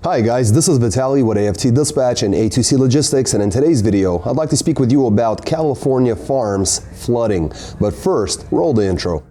Hi guys, this is Vitaly with AFT Dispatch and A2C Logistics, and in today's video, I'd like to speak with you about California farms flooding. But first, roll the intro.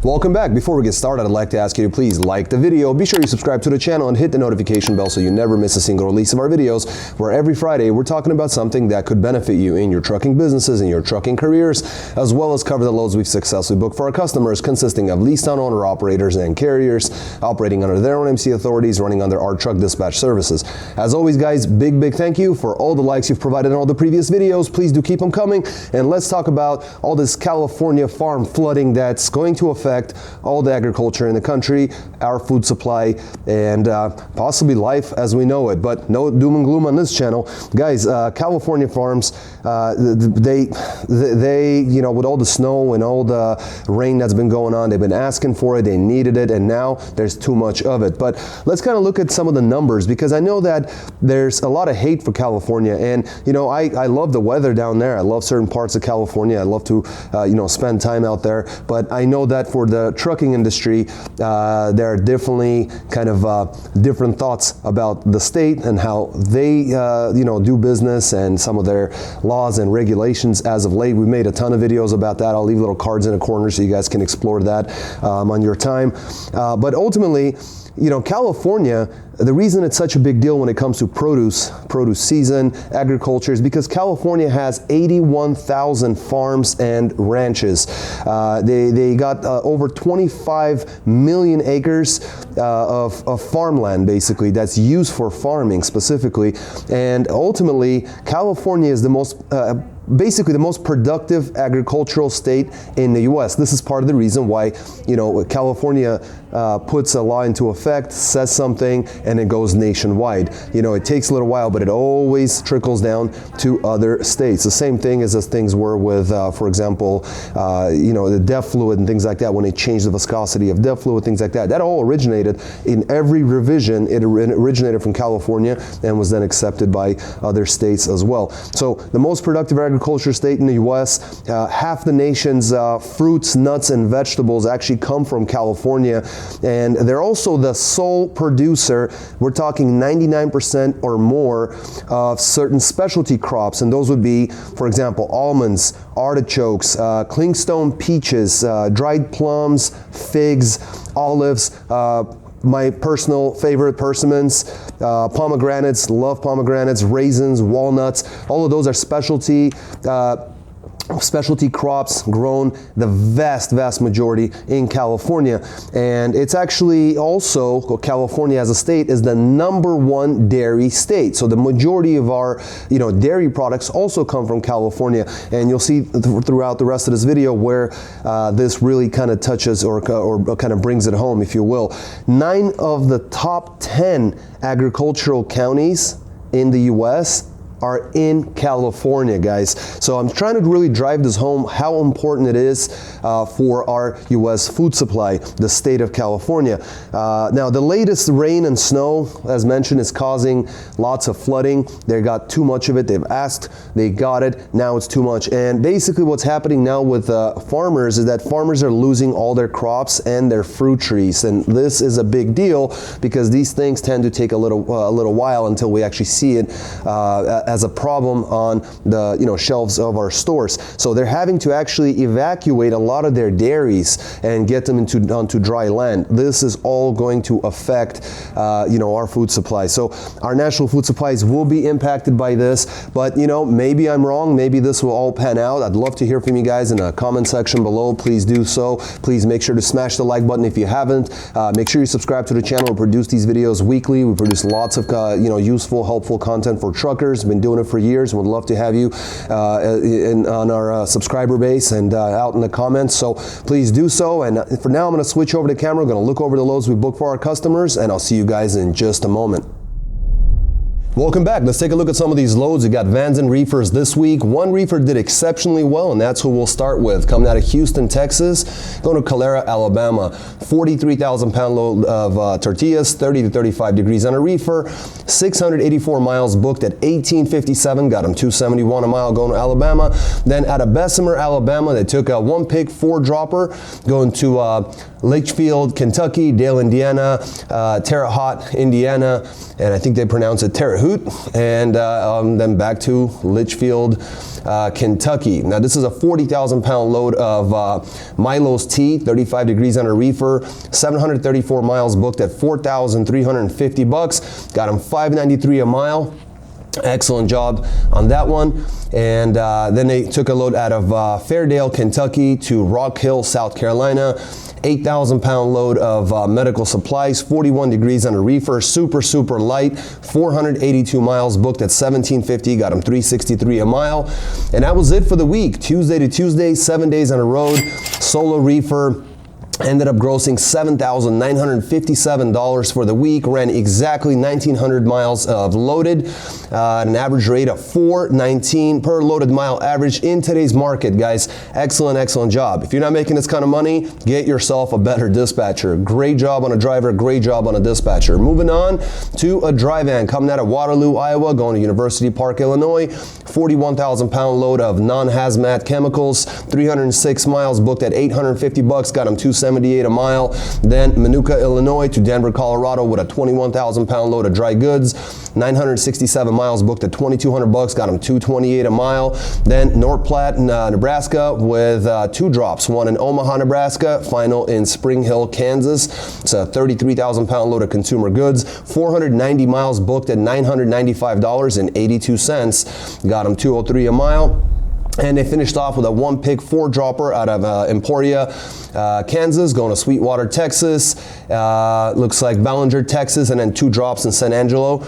Welcome back. Before we get started, I'd like to ask you to please like the video, be sure you subscribe to the channel and hit the notification bell so you never miss a single release of our videos, where every Friday we're talking about something that could benefit you in your trucking businesses, in your trucking careers, as well as cover the loads we've successfully booked for our customers, consisting of lease-to-own owner-operators and carriers, operating under their own MC authorities, running under our truck dispatch services. As always guys, big thank you for all the likes you've provided in all the previous videos. Please do keep them coming, and let's talk about all this California farm flooding that's going to affect all the agriculture in the country, our food supply, and possibly life as we know it. But no doom and gloom on this channel. Guys, California farms, they you know, with all the snow and all the rain that's been going on, they've been asking for it, they needed it, and now there's too much of it. But let's kind of look at some of the numbers, because I know that there's a lot of hate for California, and you know, I love the weather down there. I love certain parts of California. I love to you know, spend time out there, but I know that for the trucking industry, there are definitely kind of different thoughts about the state and how they you know, do business and some of their laws and regulations as of late. We've made a ton of videos about that. I'll leave little cards in the corner so you guys can explore that on your time. But ultimately, you know, California, the reason it's such a big deal when it comes to produce season, agriculture, is because California has 81,000 farms and ranches. They got over 25 million acres of farmland, basically, that's used for farming specifically. And ultimately, California is the most basically the most productive agricultural state in the US. This is part of the reason why, you know, California puts a law into effect, says something, and it goes nationwide. You know, it takes a little while, but it always trickles down to other states. The same thing as things were with, for example, you know, the DEF fluid and things like that, when they changed the viscosity of DEF fluid, things like that. That all originated in every revision. It originated from California and was then accepted by other states as well. So the most productive agriculture state in the US, half the nation's fruits, nuts, and vegetables actually come from California, and they're also the sole producer. We're talking 99% or more of certain specialty crops, and those would be, for example, almonds, artichokes, clingstone peaches, dried plums, figs, olives, my personal favorite, persimmons, pomegranates, love pomegranates, raisins, walnuts. All of those are specialty crops grown the vast majority in California. And it's actually also, California as a state is the #1 dairy state. So the majority of our, you know, dairy products also come from California. And you'll see throughout the rest of this video where this really kind of touches or kind of brings it home, if you will. 9 of the top 10 agricultural counties in the US are in California, guys. So I'm trying to really drive this home, how important it is for our US food supply, the state of California. Now, the latest rain and snow, as mentioned, is causing lots of flooding. They got too much of it. They've asked, they got it, now it's too much. And basically what's happening now with farmers is that farmers are losing all their crops and their fruit trees. And this is a big deal because these things tend to take a little while until we actually see it as a problem on the, you know, shelves of our stores. So they're having to actually evacuate a lot of their dairies and get them onto dry land. This is all going to affect you know, our food supply. So our national food supplies will be impacted by this, but you know, maybe I'm wrong, maybe this will all pan out. I'd love to hear from you guys in the comment section below. Please do so. Please make sure to smash the like button if you haven't. Make sure you subscribe to the channel. We produce these videos weekly. We produce lots of you know, useful, helpful content for truckers. Been doing it for years and would love to have you on our subscriber base and out in the comments. So please do so. And for now, I'm going to switch over the camera. I'm going to look over the loads we booked for our customers, and I'll see you guys in just a moment. Welcome back. Let's take a look at some of these loads. You got vans and reefers this week. One reefer did exceptionally well, and that's who we'll start with. Coming out of Houston, Texas, going to Calera, Alabama. 43,000 pound load of tortillas, 30 to 35 degrees on a reefer. 684 miles booked at 1857. Got them 271 a mile going to Alabama. Then out of Bessemer, Alabama, they took a one pick, four dropper going to Litchfield, Kentucky, Dale, Indiana, Terre Haute, Indiana, and I think they pronounce it Terre Haute, and then back to Litchfield, Kentucky. Now this is a 40,000 pound load of Milo's tea, 35 degrees on a reefer, 734 miles booked at $4,350. Got them $593 a mile. Excellent job on that one. And then they took a load out of Fairdale, Kentucky to Rock Hill, South Carolina. 8,000 pound load of medical supplies, 41 degrees on a reefer, super light, 482 miles booked at $1,750, got them $363 a mile. And that was it for the week. Tuesday to Tuesday, 7 days on the road, solo reefer. Ended up grossing $7,957 for the week, ran exactly 1,900 miles of loaded, at an average rate of $4.19 per loaded mile average in today's market, guys. Excellent job. If you're not making this kind of money, get yourself a better dispatcher. Great job on a driver, great job on a dispatcher. Moving on to a dry van coming out of Waterloo, Iowa, going to University Park, Illinois. 41,000 pound load of non-hazmat chemicals, 306 miles booked at $850, got them $278 a mile. Then Manuka, Illinois to Denver, Colorado with a 21,000 pound load of dry goods, 967 miles booked at $2,200, got them $228 a mile. Then North Platte, Nebraska with two drops, one in Omaha, Nebraska, final in Spring Hill, Kansas. It's a 33,000 pound load of consumer goods, 490 miles booked at $995.82, got them $203 a mile. And they finished off with a one pick, four dropper out of Emporia, Kansas, going to Sweetwater, Texas. Looks like Ballinger, Texas, and then two drops in San Angelo,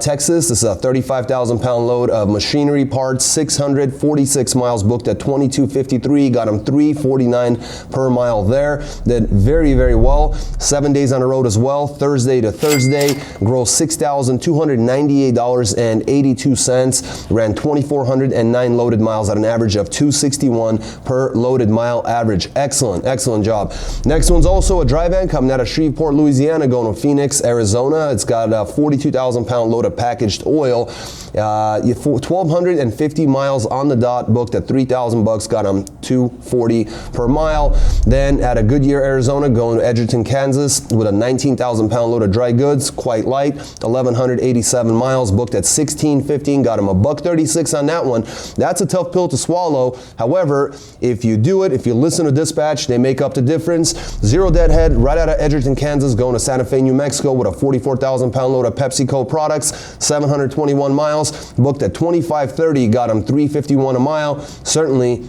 Texas. This is a 35,000 pound load of machinery parts, 646 miles booked at $22.53. Got them $349 per mile there. Did very well. 7 days on the road as well, Thursday to Thursday. Grossed $6,298.82. Ran 2,409 loaded miles at an average of $261 per loaded mile average. Excellent job. Next one's also a dry van coming out of Shreveport, Louisiana, going to Phoenix, Arizona. It's got a 42,000 pound load of packaged oil. 1,250 miles on the dot, booked at $3,000, got them $240 per mile. Then at a Goodyear, Arizona, going to Edgerton, Kansas, with a 19,000 pound load of dry goods, quite light, 1,187 miles, booked at $1,615, got them $1.36 on that one. That's a tough pill to swallow. However, if you do it, if you listen to dispatch, they make up the difference. Zero deadhead, right out of Edgerton, Kansas, going to Santa Fe, New Mexico, with a 44,000 pound load of PepsiCo products, 721 miles, booked at $25.30, got them $351 a mile. Certainly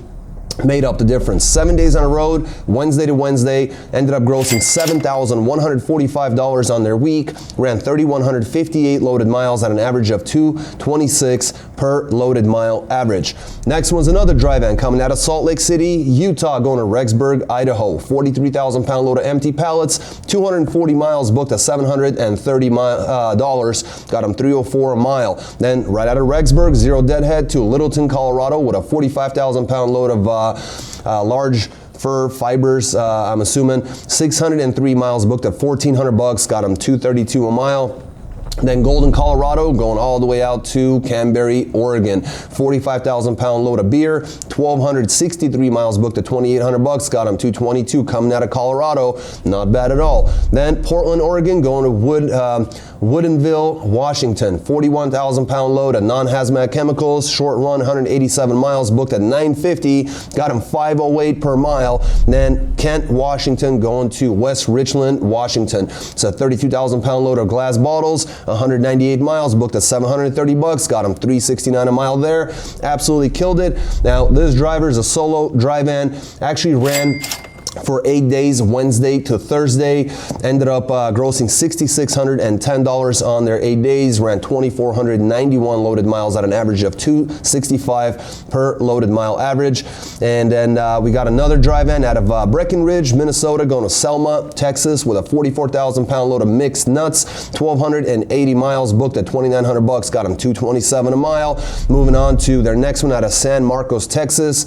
made up the difference. 7 days on the road, Wednesday to Wednesday, ended up grossing $7,145 on their week, ran 3,158 loaded miles at an average of $226 per loaded mile average. Next one's another dry van coming out of Salt Lake City, Utah, going to Rexburg, Idaho. 43,000 pound load of empty pallets, 240 miles booked at $730, got them $304 a mile. Then right out of Rexburg, zero deadhead to Littleton, Colorado, with a 45,000 pound load of large fur fibers, I'm assuming. 603 miles booked at $1,400, got them $232 a mile. Then Golden, Colorado, going all the way out to Canberra, Oregon. 45,000 pound load of beer, 1,263 miles booked at $2,800, got them $222 coming out of Colorado. Not bad at all. Then Portland, Oregon, going to Woodinville, Washington. 41,000 pound load of non-hazmat chemicals, short run, 187 miles booked at $950, got them $508 per mile. Then Kent, Washington, going to West Richland, Washington. It's a 32,000 pound load of glass bottles, 198 miles booked at $730, got him $369 a mile there. Absolutely killed it. Now this driver is a solo dry van, actually ran for 8 days, Wednesday to Thursday. Ended up grossing $6,610 on their 8 days, ran 2,491 loaded miles at an average of 265 per loaded mile average. And then we got another dry van out of Breckenridge, Minnesota, going to Selma, Texas, with a 44,000 pound load of mixed nuts, 1,280 miles booked at $2,900, got them $227 a mile. Moving on to their next one out of San Marcos, Texas.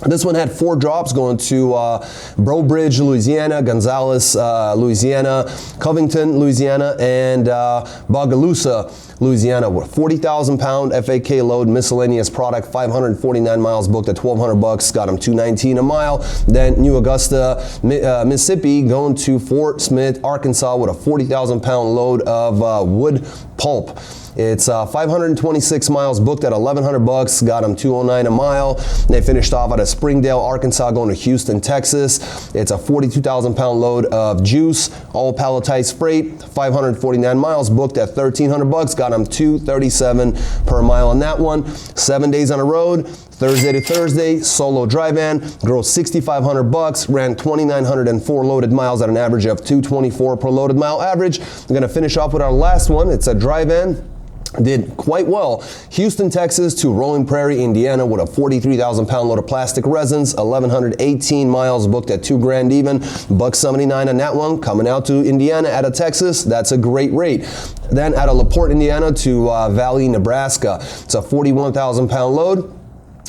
This one had 4 drops going to Breaux Bridge, Louisiana, Gonzales, Louisiana, Covington, Louisiana, and Bogalusa, Louisiana, with 40,000 pound FAK load miscellaneous product, 549 miles booked at $1,200, got them $219 a mile. Then New Augusta, Mississippi, going to Fort Smith, Arkansas, with a 40,000 pound load of wood pulp. It's 526 miles booked at $1,100, got them $209 a mile. They finished off out of Springdale, Arkansas, going to Houston, Texas. It's a 42,000 pound load of juice, all palletized freight, 549 miles booked at $1,300, got them $237 per mile on that one. 7 days on the road. Thursday to Thursday, solo dry van, grossed $6,500, ran 2,904 loaded miles at an average of 224 per loaded mile average. We're gonna finish off with our last one. It's a dry van. Did quite well. Houston, Texas to Rolling Prairie, Indiana, with a 43,000 pound load of plastic resins, 1,118 miles booked at $2,000 even, $179 on that one. Coming out to Indiana out of Texas, that's a great rate. Then out of LaPorte, Indiana to Valley, Nebraska, it's a 41,000 pound load.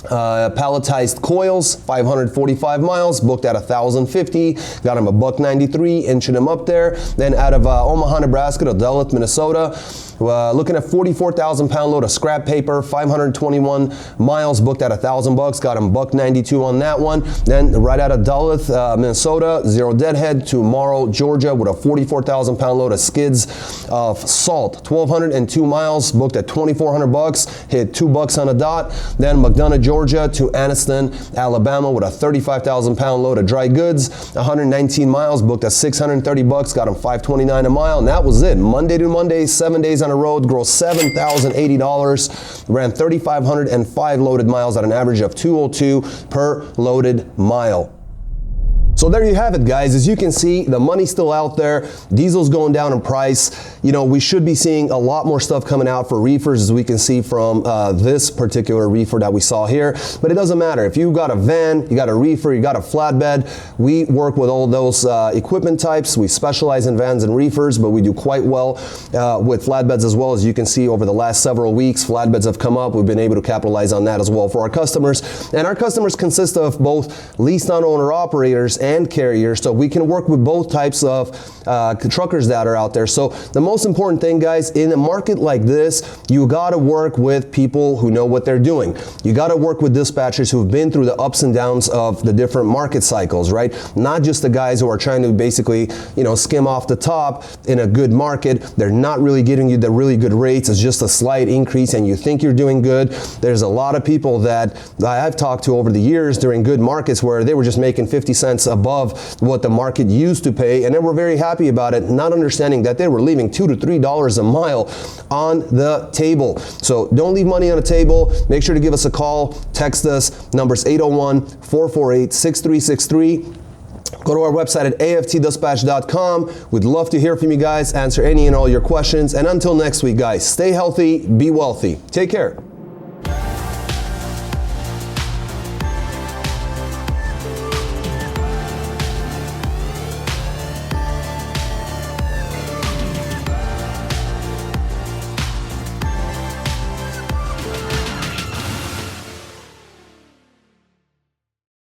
Palletized coils, 545 miles, booked at 1,050, got him $193, inching him up there. Then out of Omaha, Nebraska to Duluth, Minnesota, looking at 44,000 pound load of scrap paper, 521 miles, booked at $1,000, got him $192 on that one. Then right out of Duluth, Minnesota, Zero Deadhead to Morrow, Georgia, with a 44,000 pound load of skids of salt, 1,202 miles, booked at $2,400, hit $2 on a dot. Then McDonough, Georgia to Anniston, Alabama, with a 35,000 pound load of dry goods, 119 miles, booked at $630, got him $529 a mile, and that was it. Monday to Monday, 7 days on the road, grossed $7,080, ran 3,505 loaded miles at an average of 202 per loaded mile. So there you have it, guys. As you can see, the money's still out there. Diesel's going down in price. You know, we should be seeing a lot more stuff coming out for reefers, as we can see from this particular reefer that we saw here. But it doesn't matter. If you've got a van, you got a reefer, you got a flatbed, we work with all those equipment types. We specialize in vans and reefers, but we do quite well with flatbeds as well. As you can see, over the last several weeks, flatbeds have come up. We've been able to capitalize on that as well for our customers. And our customers consist of both leased on-owner operators and carriers, so we can work with both types of truckers that are out there. So the most important thing, guys, in a market like this, you gotta work with people who know what they're doing. You gotta work with dispatchers who've been through the ups and downs of the different market cycles, right? Not just the guys who are trying to basically, you know, skim off the top in a good market. They're not really giving you the really good rates. It's just a slight increase and you think you're doing good. There's a lot of people that I've talked to over the years during good markets where they were just making 50 cents above what the market used to pay, and they were very happy about it, not understanding that they were leaving $2 to $3 a mile on the table. So don't leave money on the table. Make sure to give us a call, text us. Number's 801-448-6363. Go to our website at aftdispatch.com. We'd love to hear from you guys, answer any and all your questions. And until next week, guys, stay healthy, be wealthy. Take care.